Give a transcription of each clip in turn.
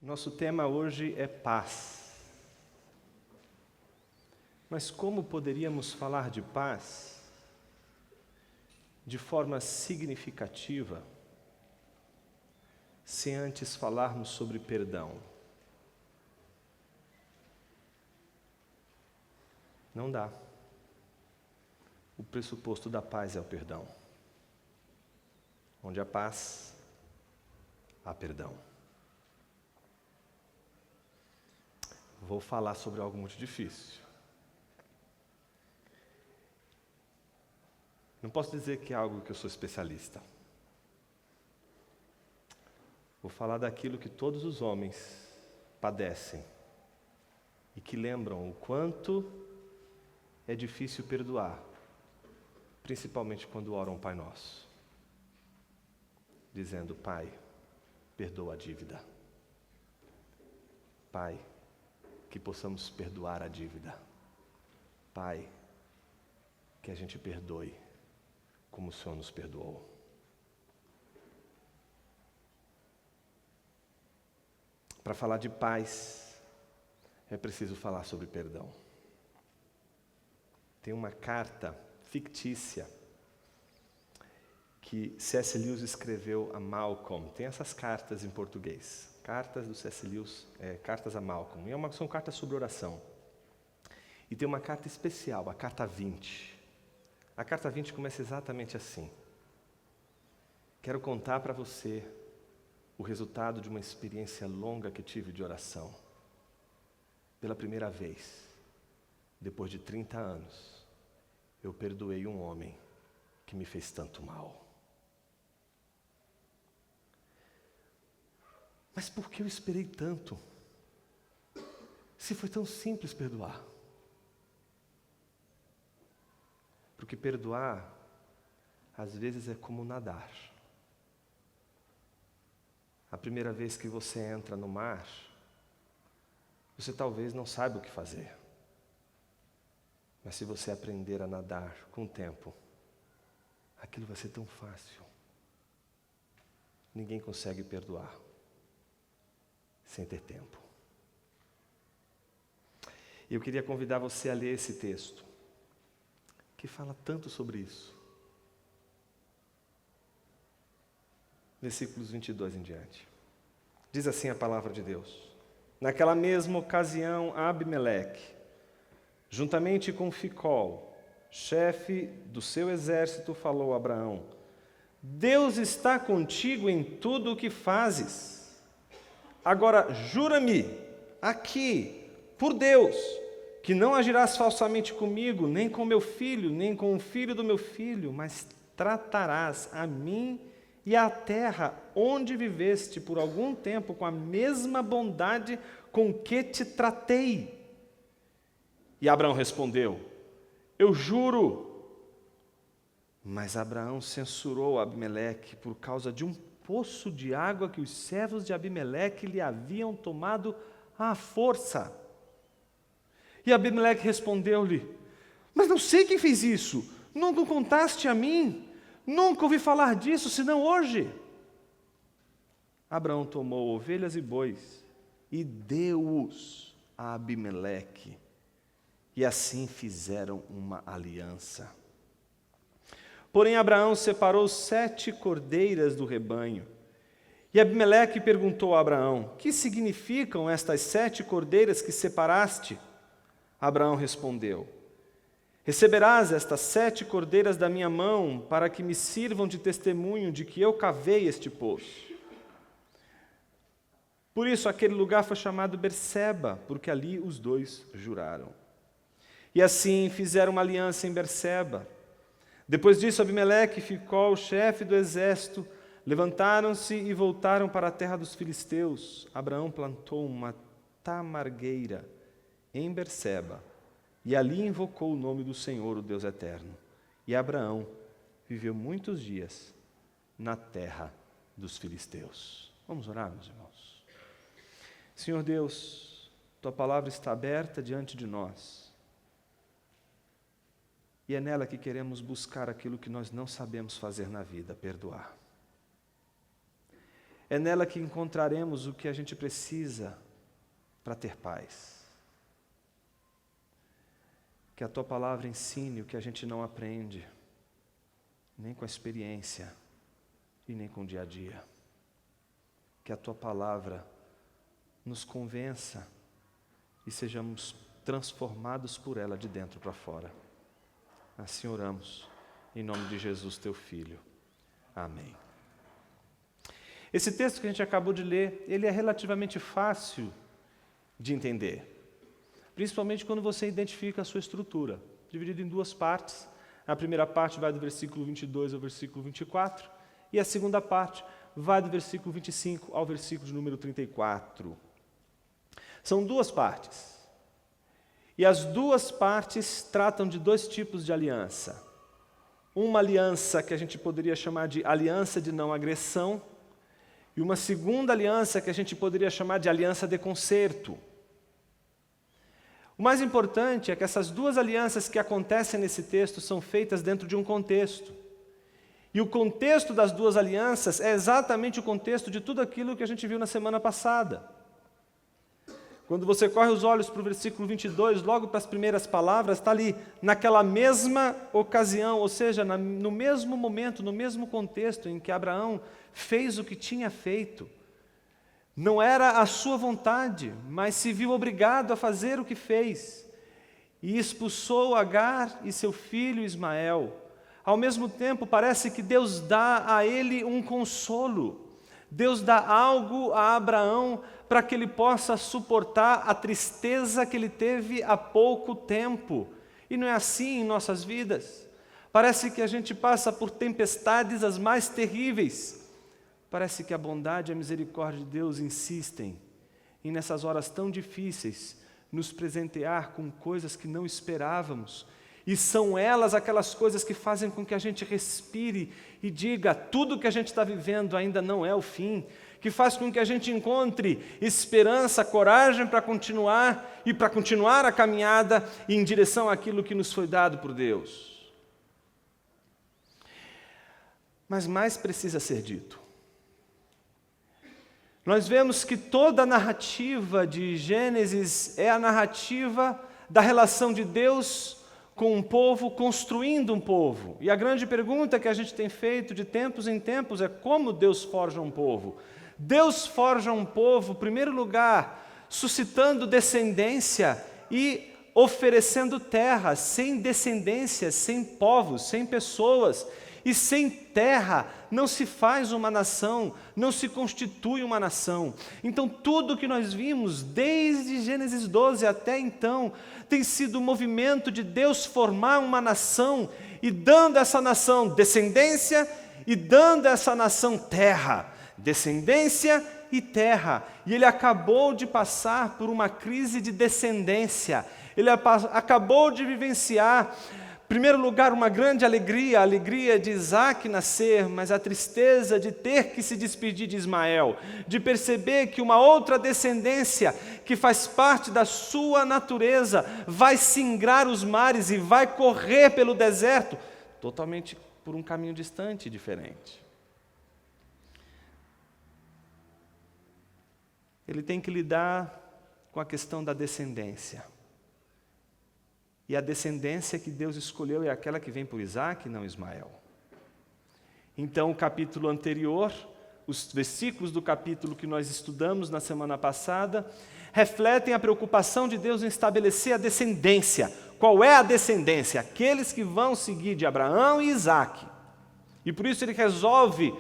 Nosso tema hoje é paz. Mas como poderíamos falar de paz de forma significativa se antes falarmos sobre perdão? Não dá. O pressuposto da paz é o perdão. Onde há paz, há perdão. Vou falar sobre algo muito difícil. Não posso dizer que é algo que eu sou especialista. Vou falar daquilo que todos os homens padecem e que lembram o quanto é difícil perdoar, principalmente quando oram o Pai Nosso, dizendo: Pai, perdoa a dívida. Pai, que possamos perdoar a dívida. Pai, que a gente perdoe como o Senhor nos perdoou. Para falar de paz, é preciso falar sobre perdão. Tem uma carta fictícia que C.S. Lewis escreveu a Malcolm. Tem essas cartas em português. Cartas do C.S. Lewis, cartas a Malcolm. São cartas sobre oração. E tem uma carta especial, a carta 20. A carta 20 começa exatamente assim. Quero contar para você o resultado de uma experiência longa que tive de oração. Pela primeira vez, depois de 30 anos, eu perdoei um homem que me fez tanto mal. Mas por que eu esperei tanto? Se foi tão simples perdoar. Porque perdoar, às vezes, é como nadar. A primeira vez que você entra no mar, você talvez não saiba o que fazer. Mas se você aprender a nadar com o tempo, aquilo vai ser tão fácil. Ninguém consegue perdoar sem ter tempo. Eu queria convidar você a ler esse texto, que fala tanto sobre isso. Versículos 22 em diante. Diz assim a palavra de Deus: Naquela mesma ocasião, Abimeleque, juntamente com Ficol, chefe do seu exército, falou a Abraão: Deus está contigo em tudo o que fazes. Agora, jura-me aqui, por Deus, que não agirás falsamente comigo, nem com meu filho, nem com o filho do meu filho, mas tratarás a mim e a terra onde viveste por algum tempo com a mesma bondade com que te tratei. E Abraão respondeu: Eu juro. Mas Abraão censurou Abimeleque por causa de um poço de água que os servos de Abimeleque lhe haviam tomado à força. E Abimeleque respondeu-lhe: Mas não sei quem fez isso. Nunca contaste a mim. Nunca ouvi falar disso, senão hoje. Abraão tomou ovelhas e bois e deu-os a Abimeleque. E assim fizeram uma aliança. Porém, Abraão separou 7 cordeiras do rebanho. E Abimeleque perguntou a Abraão: Que significam estas 7 cordeiras que separaste? Abraão respondeu: Receberás estas 7 cordeiras da minha mão, para que me sirvam de testemunho de que eu cavei este poço. Por isso aquele lugar foi chamado Berseba, porque ali os dois juraram. E assim fizeram uma aliança em Berseba. Depois disso, Abimeleque e Ficol, o chefe do exército, levantaram-se e voltaram para a terra dos filisteus. Abraão plantou uma tamargueira em Berseba, e ali invocou o nome do Senhor, o Deus eterno. E Abraão viveu muitos dias na terra dos filisteus. Vamos orar, meus irmãos. Senhor Deus, Tua palavra está aberta diante de nós. E é nela que queremos buscar aquilo que nós não sabemos fazer na vida, perdoar. É nela que encontraremos o que a gente precisa para ter paz. Que a Tua palavra ensine o que a gente não aprende, nem com a experiência e nem com o dia a dia. Que a Tua palavra nos convença e sejamos transformados por ela de dentro para fora. Assim oramos, em nome de Jesus, Teu Filho. Amém. Esse texto que a gente acabou de ler, ele é relativamente fácil de entender. Principalmente quando você identifica a sua estrutura, dividido em duas partes. A primeira parte vai do versículo 22 ao versículo 24, e a segunda parte vai do versículo 25 ao versículo de número 34. São duas partes. E as duas partes tratam de dois tipos de aliança. Uma aliança que a gente poderia chamar de aliança de não agressão, e uma segunda aliança que a gente poderia chamar de aliança de conserto. O mais importante é que essas duas alianças que acontecem nesse texto são feitas dentro de um contexto. E o contexto das duas alianças é exatamente o contexto de tudo aquilo que a gente viu na semana passada. Quando você corre os olhos para o versículo 22, logo para as primeiras palavras, está ali, naquela mesma ocasião, ou seja, no mesmo momento, no mesmo contexto em que Abraão fez o que tinha feito. Não era a sua vontade, mas se viu obrigado a fazer o que fez. E expulsou Agar e seu filho Ismael. Ao mesmo tempo, parece que Deus dá a ele um consolo. Deus dá algo a Abraão para que ele possa suportar a tristeza que ele teve há pouco tempo. E não é assim em nossas vidas. Parece que a gente passa por tempestades as mais terríveis. Parece que a bondade e a misericórdia de Deus insistem em, nessas horas tão difíceis, nos presentear com coisas que não esperávamos. E são elas aquelas coisas que fazem com que a gente respire e diga, tudo que a gente está vivendo ainda não é o fim, que faz com que a gente encontre esperança, coragem para continuar e para continuar a caminhada em direção àquilo que nos foi dado por Deus. Mas mais precisa ser dito. Nós vemos que toda a narrativa de Gênesis é a narrativa da relação de Deus com um povo, construindo um povo. E a grande pergunta que a gente tem feito de tempos em tempos é como Deus forja um povo. Deus forja um povo, em primeiro lugar, suscitando descendência e oferecendo terra. Sem descendência, sem povos, sem pessoas e sem terra não se faz uma nação, não se constitui uma nação. Então tudo que nós vimos desde Gênesis 12 até então tem sido o movimento de Deus formar uma nação e dando a essa nação descendência e dando a essa nação terra. Descendência e terra. E ele acabou de passar por uma crise de descendência. Ele acabou de vivenciar, em primeiro lugar, uma grande alegria, a alegria de Isaac nascer, mas a tristeza de ter que se despedir de Ismael, de perceber que uma outra descendência, que faz parte da sua natureza, vai singrar os mares e vai correr pelo deserto, totalmente por um caminho distante e diferente. Ele tem que lidar com a questão da descendência. E a descendência que Deus escolheu é aquela que vem por Isaac, não Ismael. Então, o capítulo anterior, os versículos do capítulo que nós estudamos na semana passada, refletem a preocupação de Deus em estabelecer a descendência. Qual é a descendência? Aqueles que vão seguir de Abraão e Isaac. E por isso ele resolve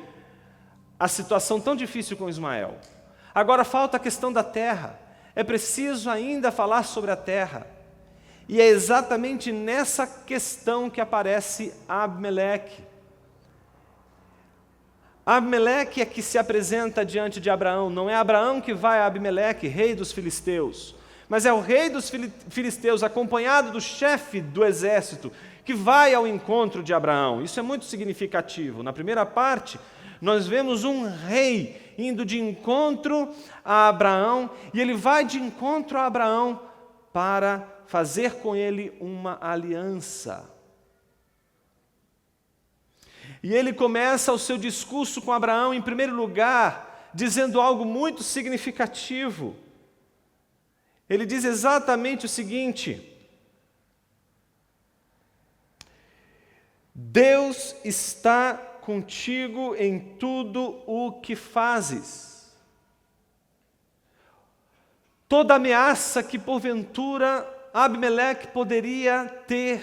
a situação tão difícil com Ismael. Agora falta a questão da terra. É preciso ainda falar sobre a terra. E é exatamente nessa questão que aparece Abimeleque. Abimeleque é que se apresenta diante de Abraão. Não é Abraão que vai a Abimeleque, rei dos filisteus, mas é o rei dos filisteus, acompanhado do chefe do exército, que vai ao encontro de Abraão. Isso é muito significativo. Na primeira parte, nós vemos um rei indo de encontro a Abraão, e ele vai de encontro a Abraão para fazer com ele uma aliança. E ele começa o seu discurso com Abraão, em primeiro lugar, dizendo algo muito significativo. Ele diz exatamente o seguinte: Deus está contigo em tudo o que fazes. Toda ameaça que porventura Abimeleque poderia ter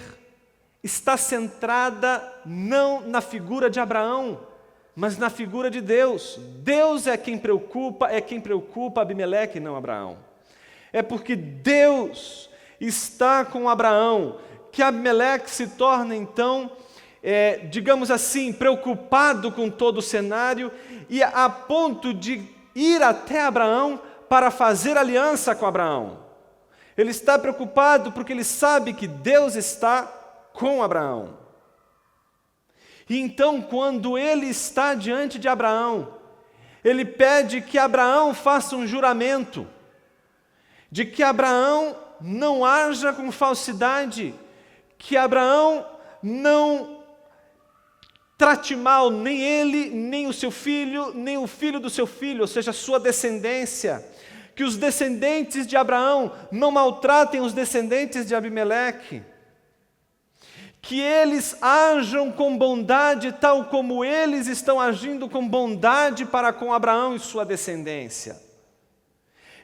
está centrada não na figura de Abraão, mas na figura de Deus. Deus é quem preocupa Abimeleque, não Abraão. É porque Deus está com Abraão que Abimeleque se torna então, digamos assim, preocupado com todo o cenário e a ponto de ir até Abraão para fazer aliança com Abraão. Ele está preocupado porque ele sabe que Deus está com Abraão. E então, quando ele está diante de Abraão, ele pede que Abraão faça um juramento, de que Abraão não haja com falsidade, que Abraão não trate mal nem ele, nem o seu filho, nem o filho do seu filho, ou seja, a sua descendência, que os descendentes de Abraão não maltratem os descendentes de Abimeleque, que eles ajam com bondade, tal como eles estão agindo com bondade para com Abraão e sua descendência.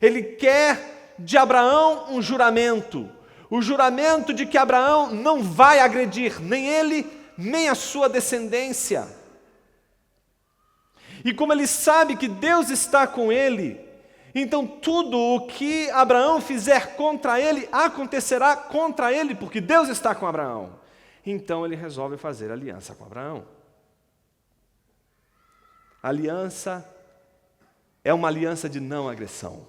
Ele quer de Abraão um juramento, o juramento de que Abraão não vai agredir nem ele, nem a sua descendência. E como ele sabe que Deus está com ele, então tudo o que Abraão fizer contra ele, acontecerá contra ele, porque Deus está com Abraão. Então ele resolve fazer aliança com Abraão. A aliança é uma aliança de não agressão.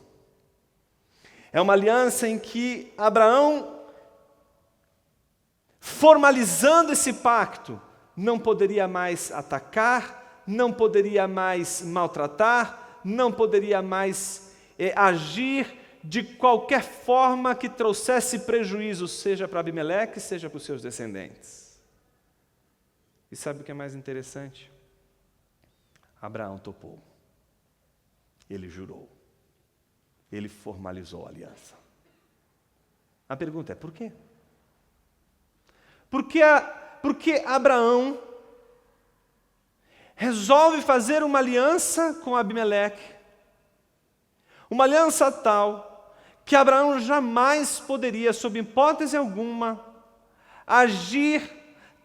É uma aliança em que Abraão, formalizando esse pacto, não poderia mais atacar, não poderia mais maltratar, não poderia mais agir de qualquer forma que trouxesse prejuízo, seja para Abimeleque, seja para os seus descendentes. E sabe o que é mais interessante? Abraão topou. Ele jurou. Ele formalizou a aliança. A pergunta é, por quê? Por que Abraão resolve fazer uma aliança com Abimeleque? Uma aliança tal que Abraão jamais poderia, sob hipótese alguma, agir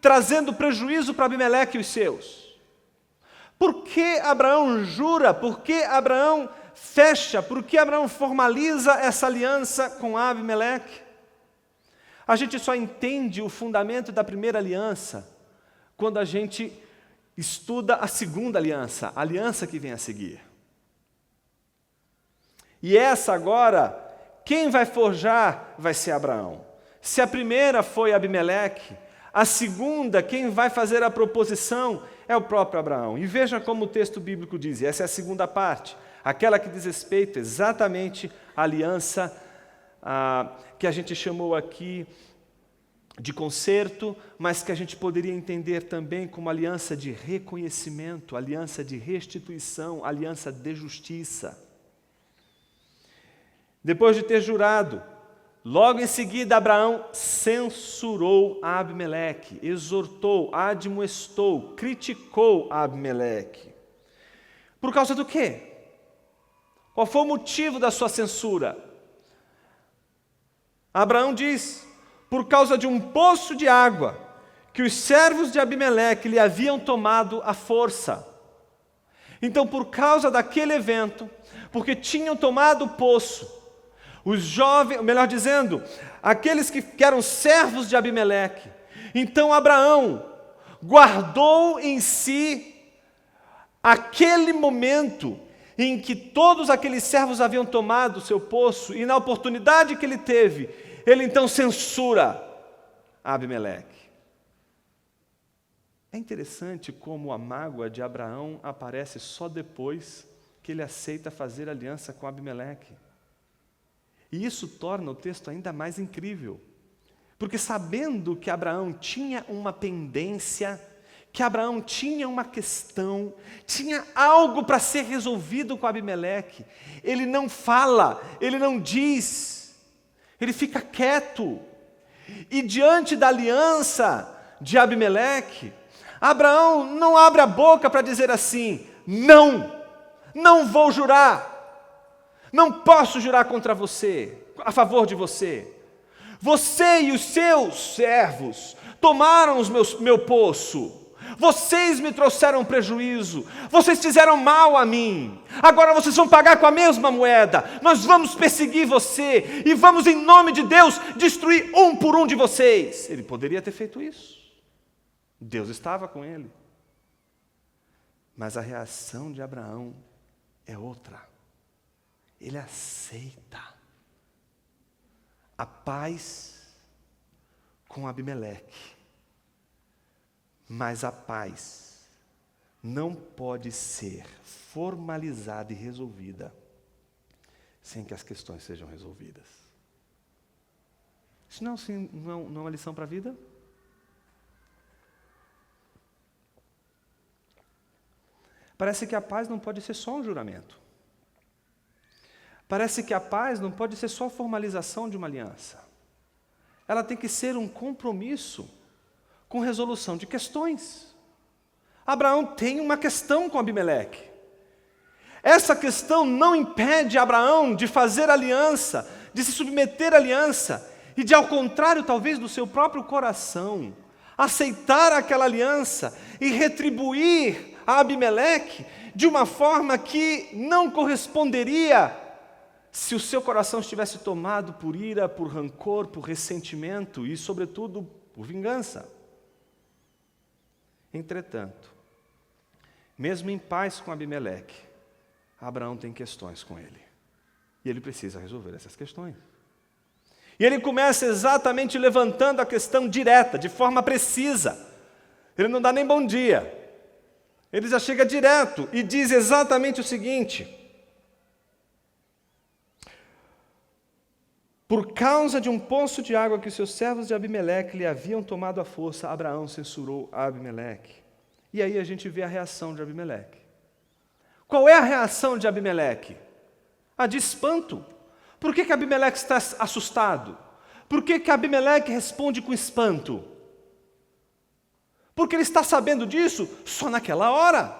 trazendo prejuízo para Abimeleque e os seus. Por que Abraão jura? Por que Abraão fecha? Por que Abraão formaliza essa aliança com Abimeleque? A gente só entende o fundamento da primeira aliança quando a gente estuda a segunda aliança, a aliança que vem a seguir. E essa agora, quem vai forjar vai ser Abraão. Se a primeira foi Abimeleque, a segunda, quem vai fazer a proposição é o próprio Abraão. E veja como o texto bíblico diz, e essa é a segunda parte, aquela que diz respeito exatamente à aliança que a gente chamou aqui de concerto, mas que a gente poderia entender também como aliança de reconhecimento, aliança de restituição, aliança de justiça. Depois de ter jurado, logo em seguida Abraão censurou Abimeleque, exortou, admoestou, criticou Abimeleque. Por causa do quê? Qual foi o motivo da sua censura? Abraão diz, por causa de um poço de água que os servos de Abimeleque lhe haviam tomado à força. Então, por causa daquele evento, porque tinham tomado o poço, os jovens, melhor dizendo, aqueles que eram servos de Abimeleque, então Abraão guardou em si aquele momento em que todos aqueles servos haviam tomado o seu poço, e na oportunidade que ele teve, ele então censura Abimeleque. É interessante como a mágoa de Abraão aparece só depois que ele aceita fazer aliança com Abimeleque. E isso torna o texto ainda mais incrível, porque sabendo que Abraão tinha uma pendência, que Abraão tinha uma questão, tinha algo para ser resolvido com Abimeleque. Ele não fala, ele não diz, ele fica quieto. E diante da aliança de Abimeleque, Abraão não abre a boca para dizer assim: não vou jurar, não posso jurar contra você, a favor de você. Você e os seus servos tomaram meu poço, vocês me trouxeram prejuízo, vocês fizeram mal a mim, agora vocês vão pagar com a mesma moeda, nós vamos perseguir você, e vamos em nome de Deus destruir um por um de vocês. Ele poderia ter feito isso, Deus estava com ele, mas a reação de Abraão é outra, ele aceita a paz com Abimeleque. Mas a paz não pode ser formalizada e resolvida sem que as questões sejam resolvidas. Isso não é uma lição para a vida? Parece que a paz não pode ser só um juramento. Parece que a paz não pode ser só a formalização de uma aliança. Ela tem que ser um compromisso com resolução de questões. Abraão tem uma questão com Abimeleque. Essa questão não impede Abraão de fazer aliança, de se submeter à aliança, e de, ao contrário, talvez, do seu próprio coração, aceitar aquela aliança e retribuir a Abimeleque de uma forma que não corresponderia se o seu coração estivesse tomado por ira, por rancor, por ressentimento e, sobretudo, por vingança. Entretanto, mesmo em paz com Abimeleque, Abraão tem questões com ele. E ele precisa resolver essas questões. E ele começa exatamente levantando a questão direta, de forma precisa. Ele não dá nem bom dia. Ele já chega direto e diz exatamente o seguinte: por causa de um poço de água que os seus servos de Abimeleque lhe haviam tomado à força, Abraão censurou a Abimeleque. E aí a gente vê a reação de Abimeleque. Qual é a reação de Abimeleque? A de espanto. Por que Abimeleque está assustado? Por que Abimeleque responde com espanto? Porque ele está sabendo disso só naquela hora.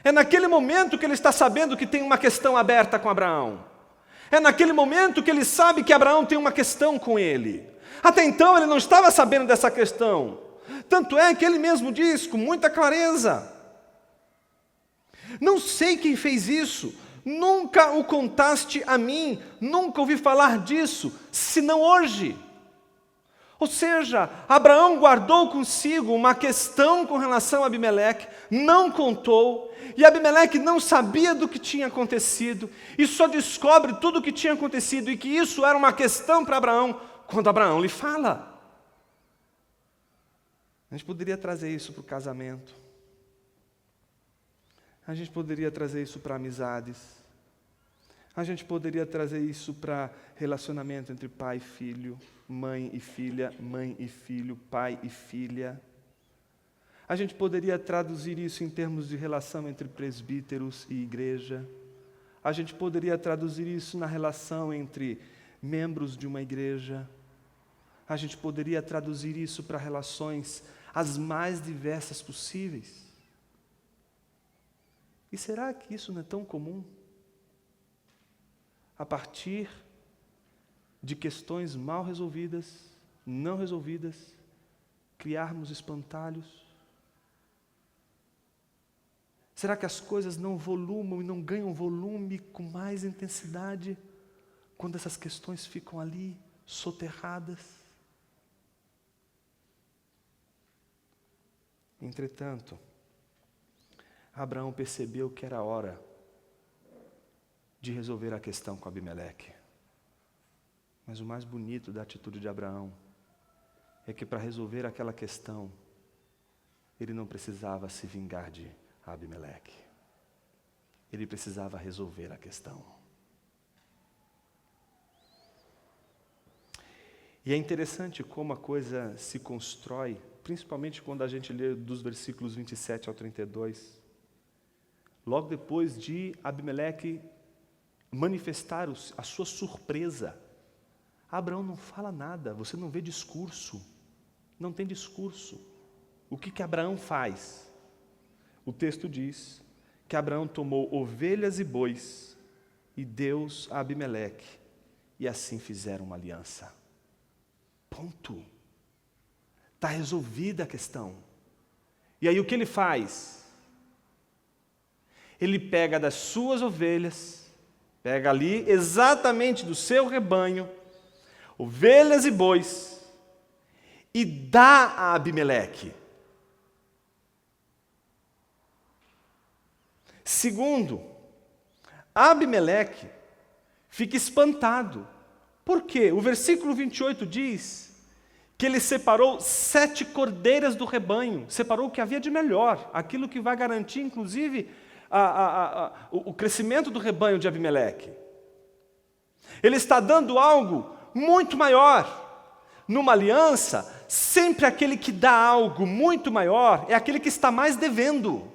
É naquele momento que ele está sabendo que tem uma questão aberta com Abraão. É naquele momento que ele sabe que Abraão tem uma questão com ele. Até então ele não estava sabendo dessa questão. Tanto é que ele mesmo diz com muita clareza: não sei quem fez isso, nunca o contaste a mim, nunca ouvi falar disso, senão hoje. Ou seja, Abraão guardou consigo uma questão com relação a Abimeleque, não contou, e Abimeleque não sabia do que tinha acontecido, e só descobre tudo o que tinha acontecido, e que isso era uma questão para Abraão, quando Abraão lhe fala. A gente poderia trazer isso para o casamento, a gente poderia trazer isso para amizades, a gente poderia trazer isso para relacionamento entre pai e filho, mãe e filho, pai e filha. A gente poderia traduzir isso em termos de relação entre presbíteros e igreja. A gente poderia traduzir isso na relação entre membros de uma igreja. A gente poderia traduzir isso para relações as mais diversas possíveis. E será que isso não é tão comum? A partir de questões mal resolvidas, não resolvidas, criarmos espantalhos? Será que as coisas não volumam e não ganham volume com mais intensidade quando essas questões ficam ali, soterradas? Entretanto, Abraão percebeu que era hora de resolver a questão com Abimeleque. Mas o mais bonito da atitude de Abraão é que para resolver aquela questão, ele não precisava se vingar de Abimeleque. Ele precisava resolver a questão. E é interessante como a coisa se constrói principalmente quando a gente lê dos versículos 27 ao 32. Logo depois de Abimeleque manifestar a sua surpresa, Abraão não fala nada, você não vê discurso, não tem discurso. O que Abraão faz? O texto diz que Abraão tomou ovelhas e bois e deu a Abimeleque, e assim fizeram uma aliança. Ponto. Está resolvida a questão. E aí o que ele faz? Ele pega das suas ovelhas, pega ali exatamente do seu rebanho, ovelhas e bois, e dá a Abimeleque. Segundo, Abimeleque fica espantado. Por quê? O versículo 28 diz que ele separou 7 cordeiras do rebanho, separou o que havia de melhor, aquilo que vai garantir, inclusive, o crescimento do rebanho de Abimeleque. Ele está dando algo muito maior. Numa aliança, sempre aquele que dá algo muito maior é aquele que está mais devendo.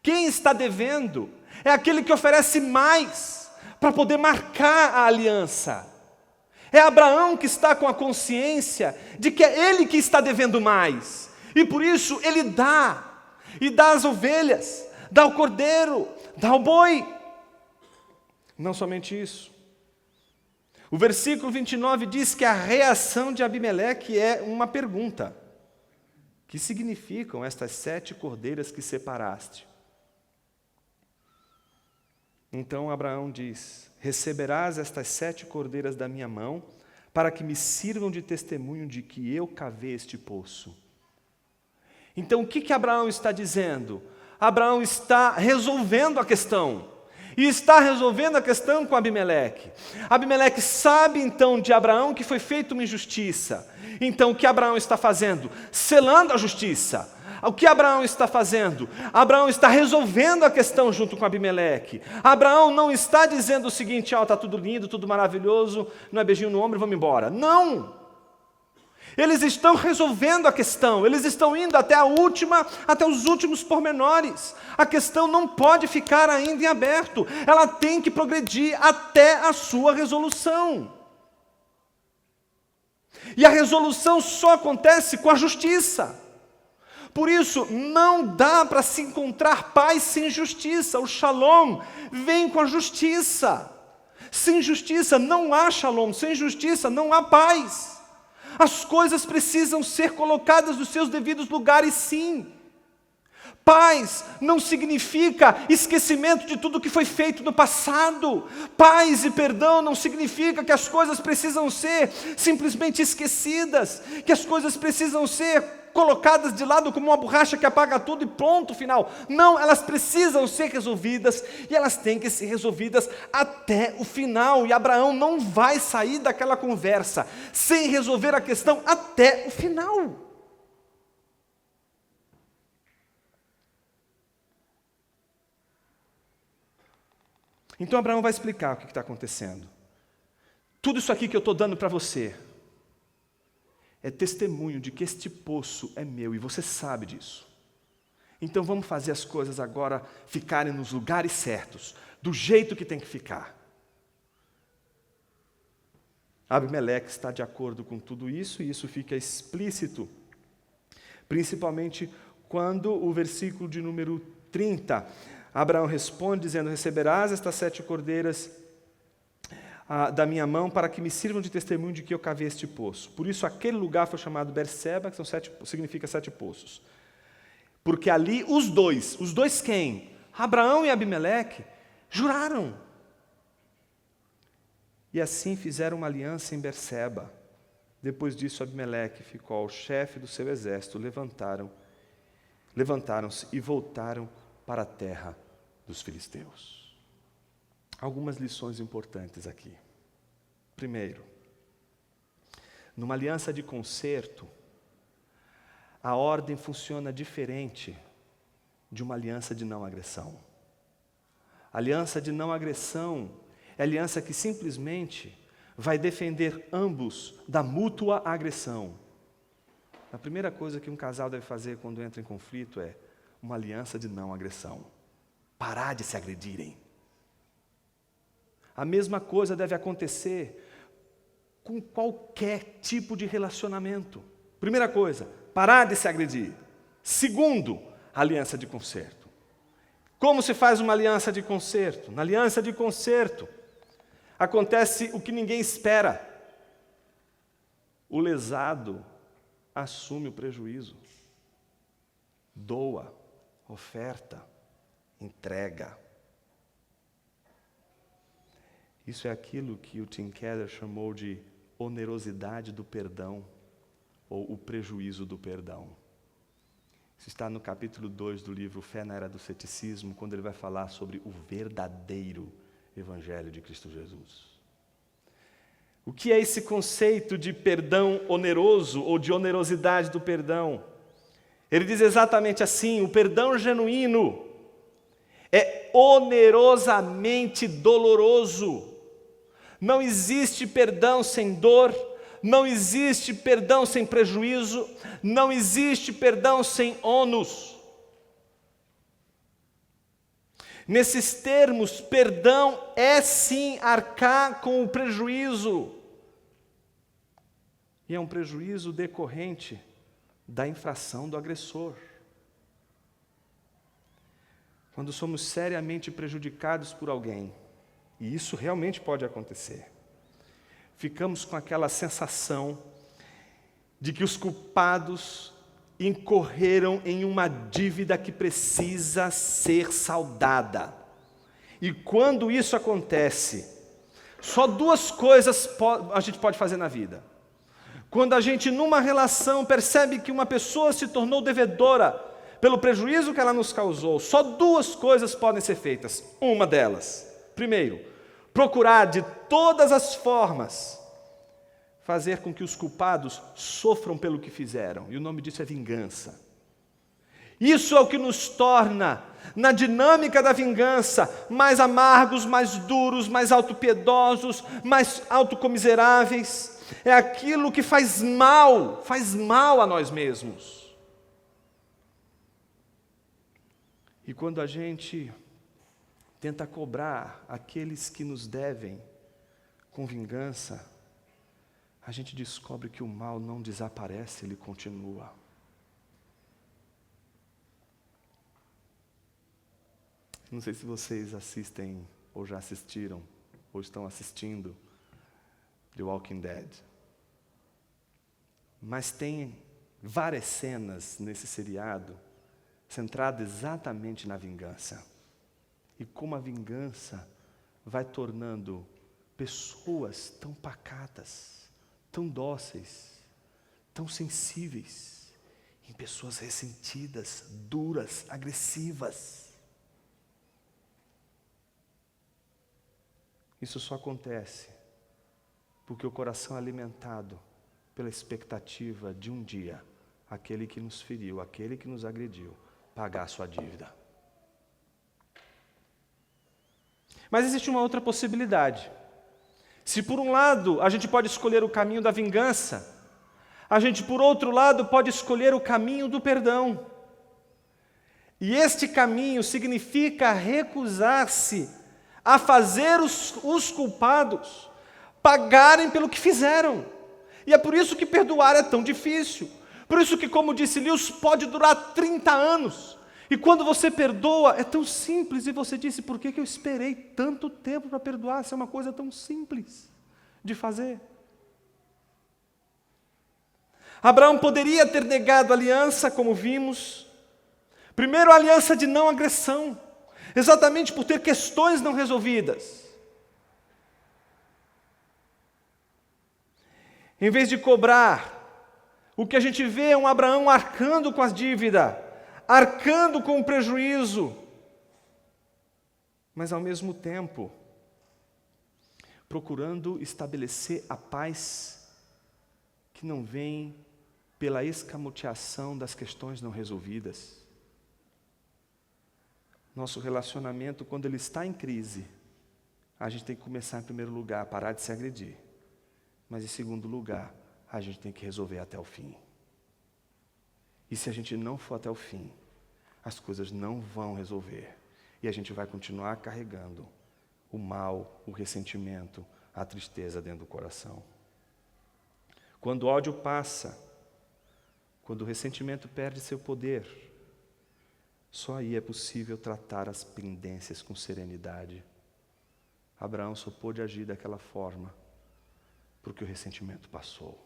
Quem está devendo é aquele que oferece mais para poder marcar a aliança. É Abraão que está com a consciência de que é ele que está devendo mais. E por isso ele dá. E dá as ovelhas, dá o cordeiro, dá o boi. Não somente isso. O versículo 29 diz que a reação de Abimeleque é uma pergunta. Que significam estas 7 cordeiras que separaste? Então Abraão diz: receberás estas 7 cordeiras da minha mão, para que me sirvam de testemunho de que eu cavei este poço. Então o que Abraão está dizendo? Abraão está resolvendo a questão. E está resolvendo a questão com Abimeleque. Abimeleque sabe então de Abraão que foi feita uma injustiça. Então o que Abraão está fazendo? Selando a justiça. O que Abraão está fazendo? Abraão está resolvendo a questão junto com Abimeleque. Abraão não está dizendo o seguinte: está tudo lindo, tudo maravilhoso, não é beijinho no ombro e vamos embora. Não! Eles estão resolvendo a questão, eles estão indo até os últimos pormenores. A questão não pode ficar ainda em aberto, ela tem que progredir até a sua resolução. E a resolução só acontece com a justiça. Por isso, não dá para se encontrar paz sem justiça. O shalom vem com a justiça. Sem justiça não há shalom, sem justiça não há paz. As coisas precisam ser colocadas nos seus devidos lugares, sim. Paz não significa esquecimento de tudo que foi feito no passado. Paz e perdão não significa que as coisas precisam ser simplesmente esquecidas, que as coisas precisam ser colocadas de lado como uma borracha que apaga tudo e pronto, final. Não, elas precisam ser resolvidas e elas têm que ser resolvidas até o final. E Abraão não vai sair daquela conversa sem resolver a questão até o final. Então Abraão vai explicar o que está acontecendo. Tudo isso aqui que eu estou dando para você é testemunho de que este poço é meu e você sabe disso. Então vamos fazer as coisas agora ficarem nos lugares certos, do jeito que tem que ficar. Abimeleque está de acordo com tudo isso e isso fica explícito, principalmente quando o versículo de número 30, Abraão responde dizendo: receberás estas 7 cordeiras da minha mão para que me sirvam de testemunho de que eu cavei este poço. Por isso aquele lugar foi chamado Berseba, que significa 7 poços. Porque ali os dois quem? Abraão e Abimeleque, juraram. E assim fizeram uma aliança em Berseba. Depois disso Abimeleque ficou ao chefe do seu exército, levantaram-se e voltaram para a terra dos filisteus. Algumas lições importantes aqui. Primeiro, numa aliança de conserto, a ordem funciona diferente de uma aliança de não agressão. A aliança de não agressão é a aliança que simplesmente vai defender ambos da mútua agressão. A primeira coisa que um casal deve fazer quando entra em conflito é uma aliança de não agressão. Parar de se agredirem. A mesma coisa deve acontecer com qualquer tipo de relacionamento. Primeira coisa, parar de se agredir. Segundo, aliança de conserto. Como se faz uma aliança de conserto? Na aliança de conserto, acontece o que ninguém espera. O lesado assume o prejuízo. Doa, oferta, entrega. Isso é aquilo que o Tim Keller chamou de onerosidade do perdão, ou o prejuízo do perdão. Isso está no capítulo 2 do livro Fé na Era do Ceticismo, quando ele vai falar sobre o verdadeiro Evangelho de Cristo Jesus. O que é esse conceito de perdão oneroso, ou de onerosidade do perdão? Ele diz exatamente assim: o perdão genuíno é onerosamente doloroso. Não existe perdão sem dor, não existe perdão sem prejuízo, não existe perdão sem ônus. Nesses termos, perdão é sim arcar com o prejuízo. E é um prejuízo decorrente da infração do agressor. Quando somos seriamente prejudicados por alguém, e isso realmente pode acontecer, ficamos com aquela sensação de que os culpados incorreram em uma dívida que precisa ser saldada. E quando isso acontece, só duas coisas a gente pode fazer na vida. Quando a gente, numa relação, percebe que uma pessoa se tornou devedora pelo prejuízo que ela nos causou, só duas coisas podem ser feitas. Uma delas, primeiro, procurar de todas as formas fazer com que os culpados sofram pelo que fizeram. E o nome disso é vingança. Isso é o que nos torna, na dinâmica da vingança, mais amargos, mais duros, mais autopiedosos, mais autocomiseráveis. É aquilo que faz mal a nós mesmos. E quando a gente tenta cobrar aqueles que nos devem com vingança, a gente descobre que o mal não desaparece, ele continua. Não sei se vocês assistem, ou já assistiram, ou estão assistindo The Walking Dead. Mas tem várias cenas nesse seriado centradas exatamente na vingança. E como a vingança vai tornando pessoas tão pacatas, tão dóceis, tão sensíveis, em pessoas ressentidas, duras, agressivas. Isso só acontece porque o coração é alimentado pela expectativa de um dia, aquele que nos feriu, aquele que nos agrediu, pagar a sua dívida. Mas existe uma outra possibilidade. Se por um lado a gente pode escolher o caminho da vingança, a gente por outro lado pode escolher o caminho do perdão. E este caminho significa recusar-se a fazer os culpados pagarem pelo que fizeram. E é por isso que perdoar é tão difícil. Por isso que, como disse Lewis, pode durar 30 anos. E quando você perdoa, é tão simples. E você disse, por que eu esperei tanto tempo para perdoar? Se é uma coisa tão simples de fazer. Abraão poderia ter negado a aliança, como vimos. Primeiro, a aliança de não agressão. Exatamente por ter questões não resolvidas. Em vez de cobrar, o que a gente vê é um Abraão arcando com as dívidas, arcando com o prejuízo, mas ao mesmo tempo procurando estabelecer a paz que não vem pela escamoteação das questões não resolvidas. Nosso relacionamento, quando ele está em crise, a gente tem que começar em primeiro lugar a parar de se agredir. Mas em segundo lugar, a gente tem que resolver até o fim. E se a gente não for até o fim, as coisas não vão resolver. E a gente vai continuar carregando o mal, o ressentimento, a tristeza dentro do coração. Quando o ódio passa, quando o ressentimento perde seu poder, só aí é possível tratar as pendências com serenidade. Abraão só pôde agir daquela forma, porque o ressentimento passou.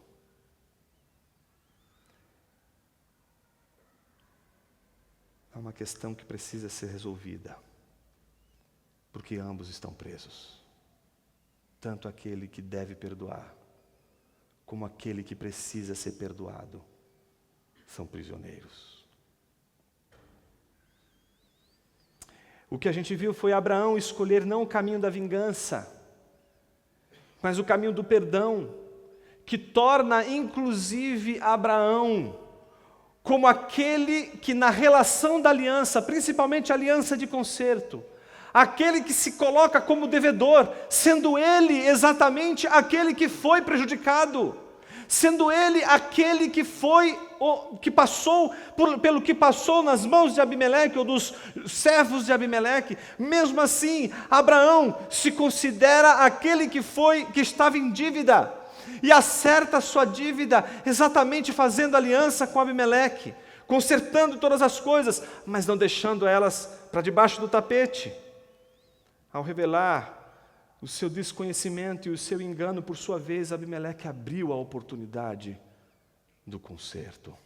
Há uma questão que precisa ser resolvida, porque ambos estão presos. Tanto aquele que deve perdoar, como aquele que precisa ser perdoado, são prisioneiros. O que a gente viu foi Abraão escolher não o caminho da vingança, mas o caminho do perdão, que torna inclusive Abraão como aquele que na relação da aliança, principalmente a aliança de conserto, aquele que se coloca como devedor, sendo ele exatamente aquele que foi prejudicado, sendo ele aquele que passou pelo que passou nas mãos de Abimeleque ou dos servos de Abimeleque. Mesmo assim, Abraão se considera aquele que estava em dívida e acerta a sua dívida exatamente fazendo aliança com Abimeleque, consertando todas as coisas, mas não deixando elas para debaixo do tapete. Ao revelar o seu desconhecimento e o seu engano, por sua vez, Abimeleque abriu a oportunidade do conserto.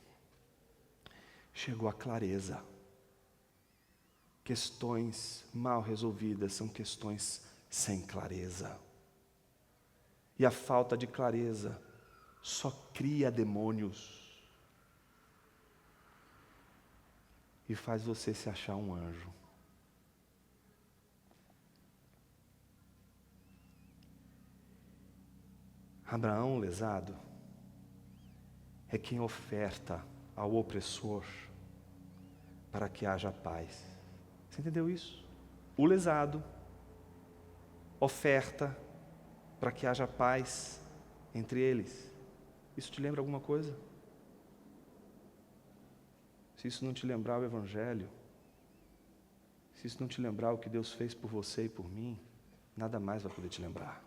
Chegou a clareza. Questões mal resolvidas são questões sem clareza. E a falta de clareza só cria demônios e faz você se achar um anjo. Abraão, lesado, é quem oferta ao opressor para que haja paz. Você entendeu isso? O lesado oferta para que haja paz entre eles. Isso te lembra alguma coisa? Se isso não te lembrar o Evangelho, se isso não te lembrar o que Deus fez por você e por mim, nada mais vai poder te lembrar.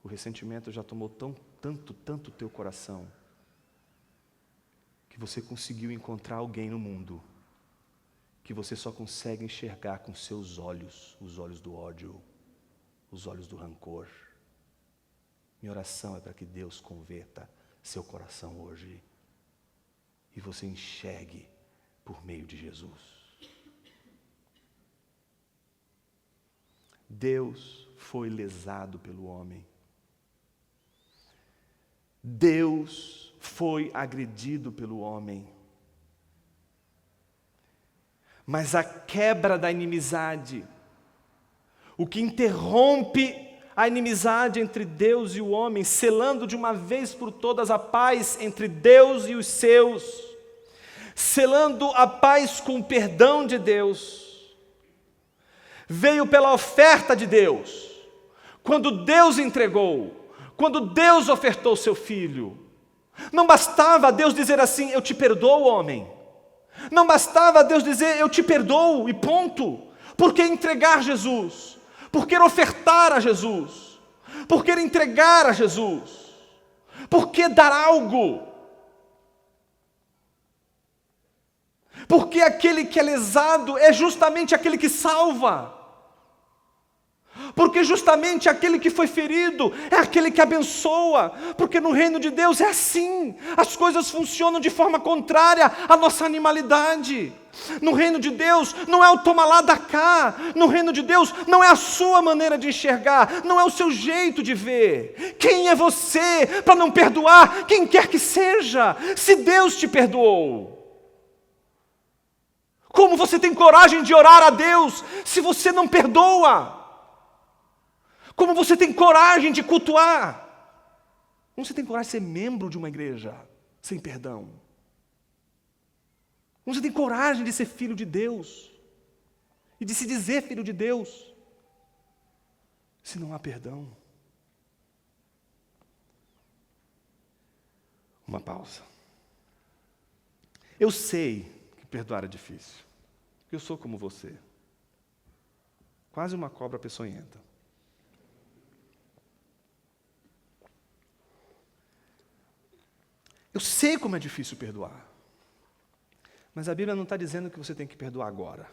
O ressentimento já tomou tanto o teu coração, que você conseguiu encontrar alguém no mundo que você só consegue enxergar com seus olhos, os olhos do ódio, os olhos do rancor. Minha oração é para que Deus converta seu coração hoje e você enxergue por meio de Jesus. Deus foi lesado pelo homem. Deus foi agredido pelo homem. Mas a quebra da inimizade, o que interrompe a inimizade entre Deus e o homem, selando de uma vez por todas a paz entre Deus e os seus, selando a paz com o perdão de Deus, veio pela oferta de Deus. Quando Deus entregou, quando Deus ofertou seu Filho, não bastava Deus dizer assim: eu te perdoo, homem. Não bastava Deus dizer: eu te perdoo e ponto. Por que entregar Jesus? Por que ofertar a Jesus? Por que entregar a Jesus? Por que dar algo? Porque aquele que é lesado é justamente aquele que salva. Porque justamente aquele que foi ferido é aquele que abençoa. Porque no reino de Deus é assim. As coisas funcionam de forma contrária à nossa animalidade. No reino de Deus não é o toma lá da cá. No reino de Deus não é a sua maneira de enxergar, não é o seu jeito de ver. Quem é você para não perdoar quem quer que seja, se Deus te perdoou? Como você tem coragem de orar a Deus se você não perdoa? Como você tem coragem de cultuar? Como você tem coragem de ser membro de uma igreja sem perdão? Como você tem coragem de ser filho de Deus e de se dizer filho de Deus se não há perdão? Uma pausa. Eu sei que perdoar é difícil. Eu sou como você. Quase uma cobra peçonhenta. Eu sei como é difícil perdoar. Mas a Bíblia não está dizendo que você tem que perdoar agora.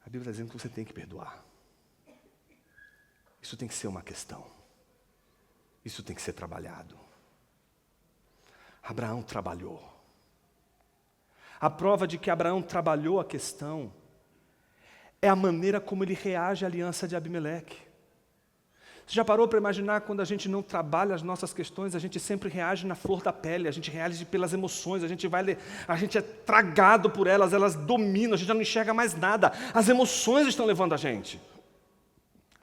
A Bíblia está dizendo que você tem que perdoar. Isso tem que ser uma questão. Isso tem que ser trabalhado. Abraão trabalhou. A prova de que Abraão trabalhou a questão é a maneira como ele reage à aliança de Abimeleque. Você já parou para imaginar quando a gente não trabalha as nossas questões, a gente sempre reage na flor da pele, a gente reage pelas emoções, a gente é tragado por elas, elas dominam, a gente já não enxerga mais nada, as emoções estão levando a gente.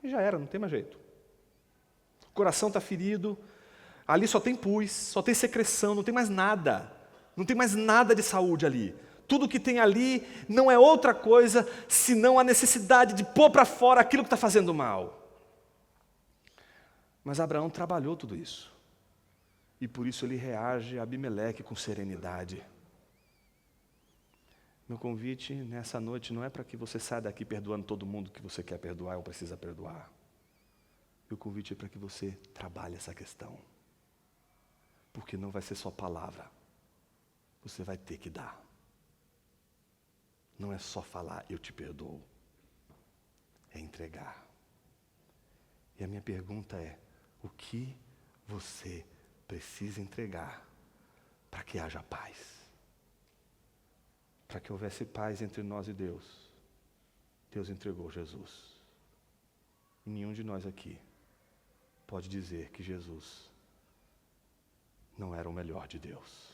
E já era, não tem mais jeito. O coração está ferido, ali só tem pus, só tem secreção, não tem mais nada. Não tem mais nada de saúde ali. Tudo que tem ali não é outra coisa senão a necessidade de pôr para fora aquilo que está fazendo mal. Mas Abraão trabalhou tudo isso. E por isso ele reage a Abimeleque com serenidade. Meu convite nessa noite não é para que você saia daqui perdoando todo mundo que você quer perdoar ou precisa perdoar. Meu convite é para que você trabalhe essa questão. Porque não vai ser só palavra. Você vai ter que dar. Não é só falar, eu te perdoo. É entregar. E a minha pergunta é, o que você precisa entregar para que haja paz? Para que houvesse paz entre nós e Deus, Deus entregou Jesus. E nenhum de nós aqui pode dizer que Jesus não era o melhor de Deus.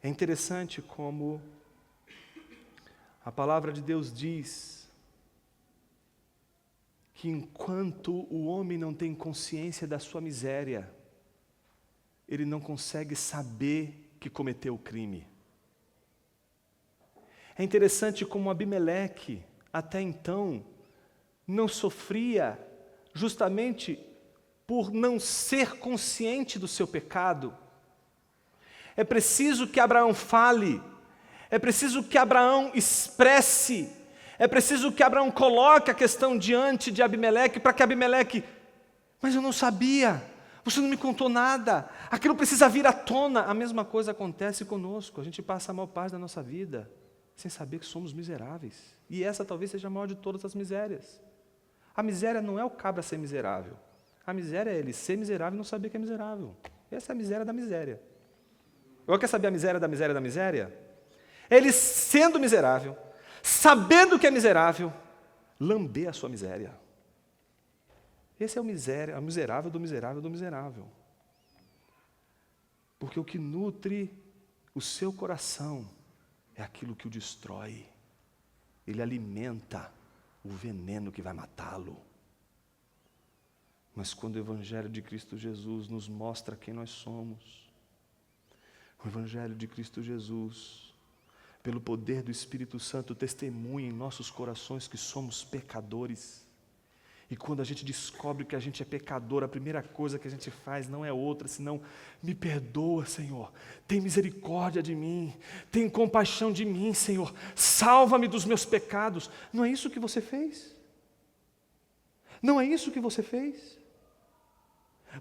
É interessante como a palavra de Deus diz que enquanto o homem não tem consciência da sua miséria, ele não consegue saber que cometeu o crime. É interessante como Abimeleque, até então, não sofria justamente por não ser consciente do seu pecado. É preciso que Abraão fale, é preciso que Abraão expresse, é preciso que Abraão coloque a questão diante de Abimeleque, para que Abimeleque, mas eu não sabia, você não me contou nada, aquilo precisa vir à tona. A mesma coisa acontece conosco, a gente passa a maior parte da nossa vida sem saber que somos miseráveis, e essa talvez seja a maior de todas as misérias. A miséria não é o cabra ser miserável, a miséria é ele ser miserável e não saber que é miserável. Essa é a miséria da miséria. Agora quer saber a miséria da miséria da miséria? Ele sendo miserável, sabendo que é miserável, lamber a sua miséria. Esse é o miserável do miserável do miserável. Porque o que nutre o seu coração é aquilo que o destrói. Ele alimenta o veneno que vai matá-lo. Mas quando o Evangelho de Cristo Jesus nos mostra quem nós somos, o Evangelho de Cristo Jesus, pelo poder do Espírito Santo, testemunha em nossos corações que somos pecadores. E quando a gente descobre que a gente é pecador, a primeira coisa que a gente faz não é outra, senão, me perdoa, Senhor, tem misericórdia de mim, tem compaixão de mim, Senhor, salva-me dos meus pecados. Não é isso que você fez? Não é isso que você fez?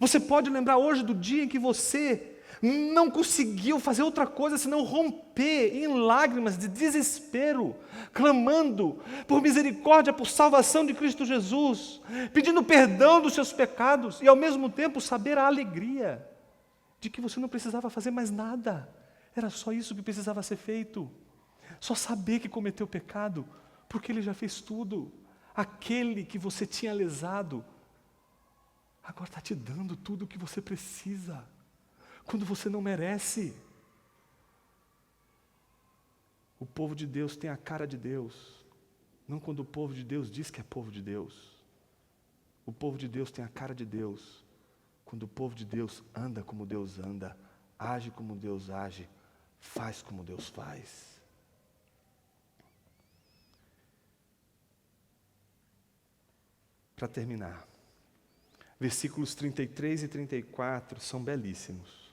Você pode lembrar hoje do dia em que você não conseguiu fazer outra coisa senão romper em lágrimas de desespero, clamando por misericórdia, por salvação de Cristo Jesus, pedindo perdão dos seus pecados e ao mesmo tempo saber a alegria de que você não precisava fazer mais nada, era só isso que precisava ser feito, só saber que cometeu pecado, porque Ele já fez tudo. Aquele que você tinha lesado agora está te dando tudo o que você precisa, quando você não merece. O povo de Deus tem a cara de Deus, não quando o povo de Deus diz que é povo de Deus. O povo de Deus tem a cara de Deus, quando o povo de Deus anda como Deus anda, age como Deus age, faz como Deus faz. Para terminar, Versículos 33 e 34 são belíssimos.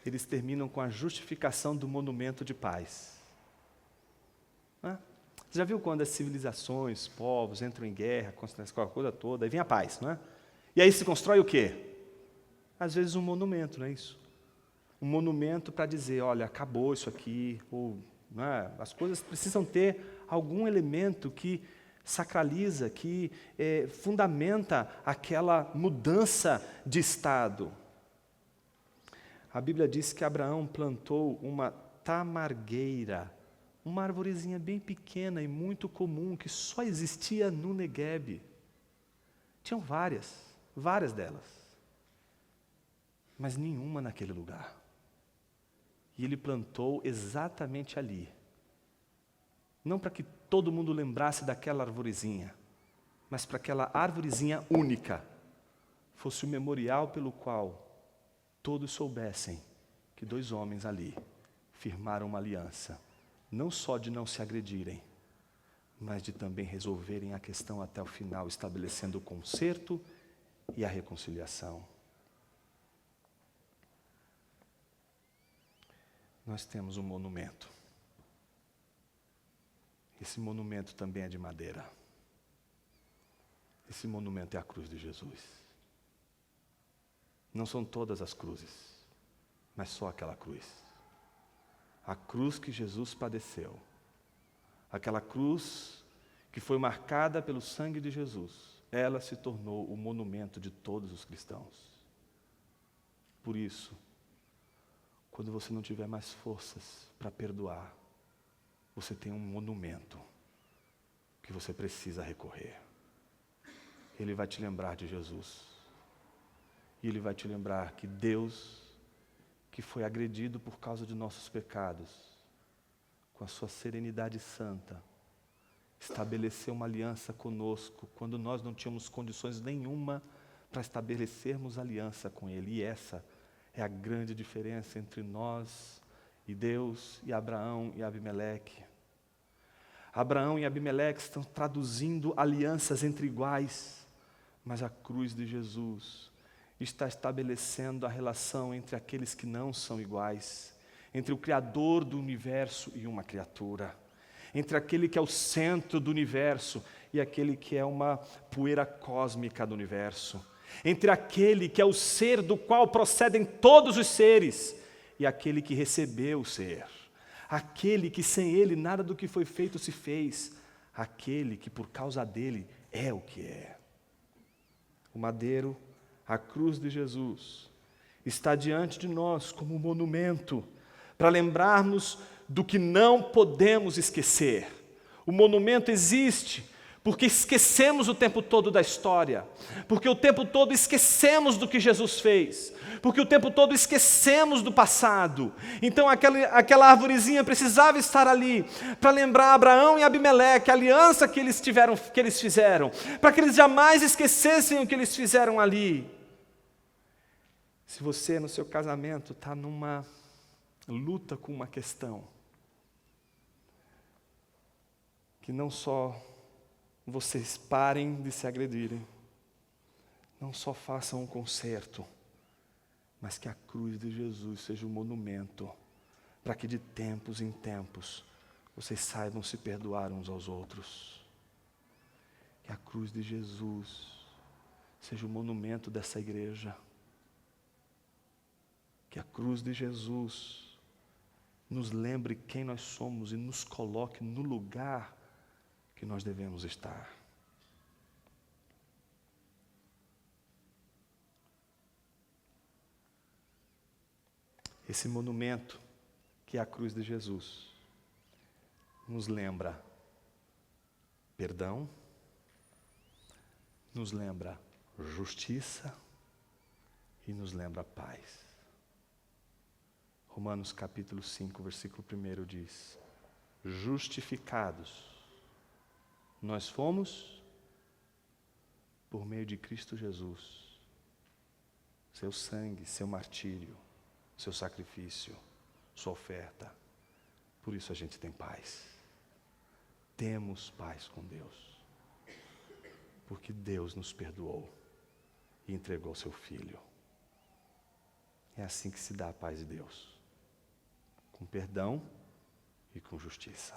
Eles terminam com a justificação do monumento de paz. Você já viu quando as civilizações, povos entram em guerra, constroem a coisa toda, aí vem a paz, não é? E aí se constrói o quê? Às vezes um monumento, não é isso? Um monumento para dizer, olha, acabou isso aqui, ou não é? As coisas precisam ter algum elemento que sacraliza, que fundamenta aquela mudança de estado. A Bíblia diz que Abraão plantou uma tamargueira, uma arvorezinha bem pequena e muito comum, que só existia no Negueb. Tinham várias delas, mas nenhuma naquele lugar. E ele plantou exatamente ali. Não para que todo mundo lembrasse daquela arvorezinha, mas para aquela arvorezinha única fosse o memorial pelo qual todos soubessem que dois homens ali firmaram uma aliança, não só de não se agredirem, mas de também resolverem a questão até o final, estabelecendo o conserto e a reconciliação. Nós temos um monumento. Esse monumento também é de madeira. Esse monumento é a cruz de Jesus. Não são todas as cruzes, mas só aquela cruz. A cruz que Jesus padeceu. Aquela cruz que foi marcada pelo sangue de Jesus. Ela se tornou o monumento de todos os cristãos. Por isso, quando você não tiver mais forças para perdoar, você tem um monumento que você precisa recorrer. Ele vai te lembrar de Jesus. E ele vai te lembrar que Deus, que foi agredido por causa de nossos pecados, com a sua serenidade santa, estabeleceu uma aliança conosco, quando nós não tínhamos condições nenhuma para estabelecermos aliança com Ele. E essa é a grande diferença entre nós e Deus, e Abraão e Abimeleque. Abraão e Abimeleque estão traduzindo alianças entre iguais, mas a cruz de Jesus está estabelecendo a relação entre aqueles que não são iguais, entre o Criador do universo e uma criatura, entre aquele que é o centro do universo e aquele que é uma poeira cósmica do universo, entre aquele que é o ser do qual procedem todos os seres e aquele que recebeu o ser, aquele que sem ele nada do que foi feito se fez, aquele que por causa dele é o que é. O madeiro, a cruz de Jesus, está diante de nós como um monumento, para lembrarmos do que não podemos esquecer. O monumento existe porque esquecemos o tempo todo da história, porque o tempo todo esquecemos do que Jesus fez, porque o tempo todo esquecemos do passado. Então aquela arvorezinha precisava estar ali, para lembrar Abraão e Abimeleque, a aliança que eles fizeram, para que eles jamais esquecessem o que eles fizeram ali. Se você no seu casamento está numa luta com uma questão, que não só vocês parem de se agredirem, não só façam um conserto, mas que a cruz de Jesus seja um monumento, para que de tempos em tempos vocês saibam se perdoar uns aos outros. Que a cruz de Jesus seja o monumento dessa igreja. Que a cruz de Jesus nos lembre quem nós somos e nos coloque no lugar que nós devemos estar. Esse monumento, que é a cruz de Jesus, nos lembra perdão, nos lembra justiça e nos lembra paz. Romanos capítulo 5, versículo 1 diz: justificados nós fomos por meio de Cristo Jesus, seu sangue, seu martírio, seu sacrifício, sua oferta. Por isso a gente tem paz. Temos paz com Deus. porque Deus nos perdoou e entregou seu Filho. É assim que se dá a paz de Deus, com perdão e com justiça.